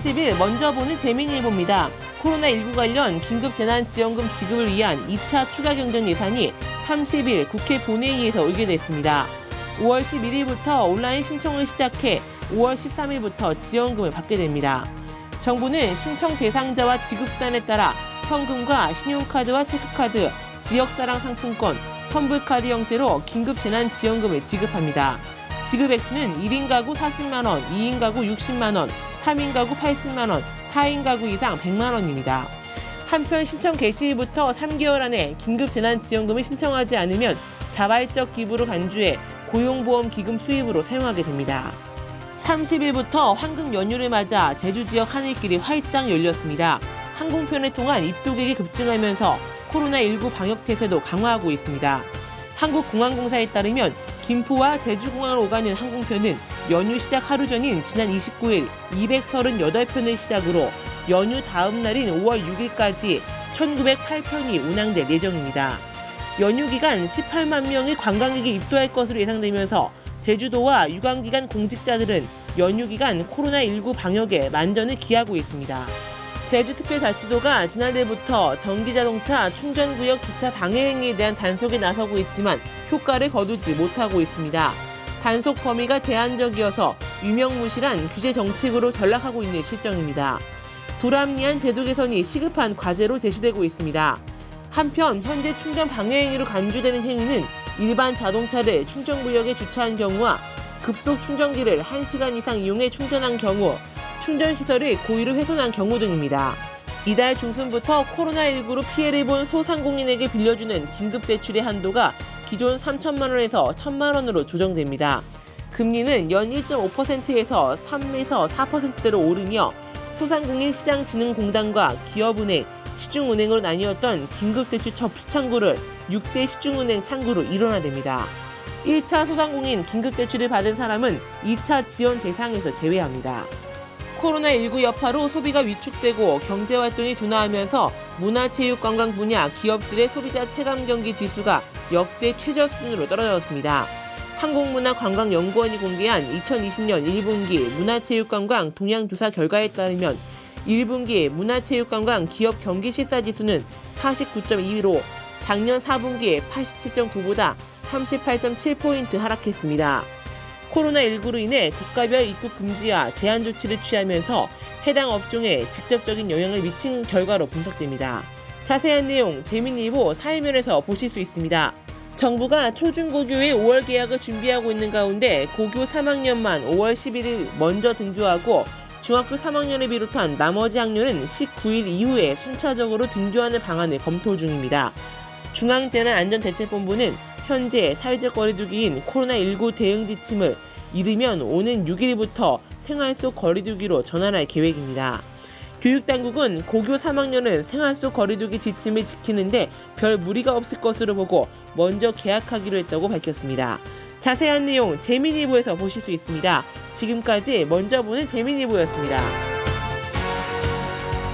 30일 먼저 보는 재미일보입니다. 코로나19 관련 긴급재난지원금 지급을 위한 2차 추가 경정 예산이 30일 국회 본회의에서 의결됐습니다. 5월 11일부터 온라인 신청을 시작해 5월 13일부터 지원금을 받게 됩니다. 정부는 신청 대상자와 지급수단에 따라 현금과 신용카드와 체크카드, 지역사랑 상품권, 선불카드 형태로 긴급재난지원금을 지급합니다. 지급 액수는 1인 가구 40만 원, 2인 가구 60만 원, 3인 가구 80만 원, 4인 가구 이상 100만 원입니다. 한편 신청 개시일부터 3개월 안에 긴급재난지원금을 신청하지 않으면 자발적 기부로 간주해 고용보험기금 수입으로 사용하게 됩니다. 30일부터 황금 연휴를 맞아 제주 지역 하늘길이 활짝 열렸습니다. 항공편을 통한 입국객이 급증하면서 코로나19 방역 태세도 강화하고 있습니다. 한국공항공사에 따르면 김포와 제주공항을 오가는 항공편은 연휴 시작 하루 전인 지난 29일 238편을 시작으로 연휴 다음 날인 5월 6일까지 1,908편이 운항될 예정입니다. 연휴 기간 18만 명의 관광객이 입도할 것으로 예상되면서 제주도와 유관기관 공직자들은 연휴 기간 코로나19 방역에 만전을 기하고 있습니다. 제주특별자치도가 지난해부터 전기자동차 충전구역 주차 방해 행위에 대한 단속에 나서고 있지만 효과를 거두지 못하고 있습니다. 단속 범위가 제한적이어서 유명무실한 규제 정책으로 전락하고 있는 실정입니다. 불합리한 제도 개선이 시급한 과제로 제시되고 있습니다. 한편 현재 충전 방해 행위로 간주되는 행위는 일반 자동차를 충전구역에 주차한 경우와 급속 충전기를 1시간 이상 이용해 충전한 경우, 충전시설을 고의로 훼손한 경우 등입니다. 이달 중순부터 코로나19로 피해를 본 소상공인에게 빌려주는 긴급대출의 한도가 기존 3천만 원에서 1,000만 원으로 조정됩니다. 금리는 연 1.5%에서 3에서 4%대로 오르며 소상공인 시장진흥공단과 기업은행, 시중은행으로 나뉘었던 긴급대출 접수 창구를 6대 시중은행 창구로 일원화됩니다. 1차 소상공인 긴급대출을 받은 사람은 2차 지원 대상에서 제외합니다. 코로나19 여파로 소비가 위축되고 경제활동이 둔화하면서 문화체육관광 분야 기업들의 소비자 체감경기 지수가 역대 최저 수준으로 떨어졌습니다. 한국문화관광연구원이 공개한 2020년 1분기 문화체육관광 동향조사 결과에 따르면 1분기 문화체육관광 기업 경기실사지수는 49.2로 작년 4분기 87.9보다 38.7포인트 하락했습니다. 코로나19로 인해 국가별 입국 금지와 제한 조치를 취하면서 해당 업종에 직접적인 영향을 미친 결과로 분석됩니다. 자세한 내용 재미일보 사회면에서 보실 수 있습니다. 정부가 초중고교의 5월 개학을 준비하고 있는 가운데 고교 3학년만 5월 11일 먼저 등교하고 중학교 3학년을 비롯한 나머지 학년은 19일 이후에 순차적으로 등교하는 방안을 검토 중입니다. 중앙재난안전대책본부는 현재 사회적 거리두기인 코로나19 대응 지침을 이르면 오는 6일부터 생활 속 거리두기로 전환할 계획입니다. 교육당국은 고교 3학년은 생활 속 거리두기 지침을 지키는데 별 무리가 없을 것으로 보고 먼저 개학하기로 했다고 밝혔습니다. 자세한 내용 재미일보에서 보실 수 있습니다. 지금까지 먼저 보는 재미일보였습니다.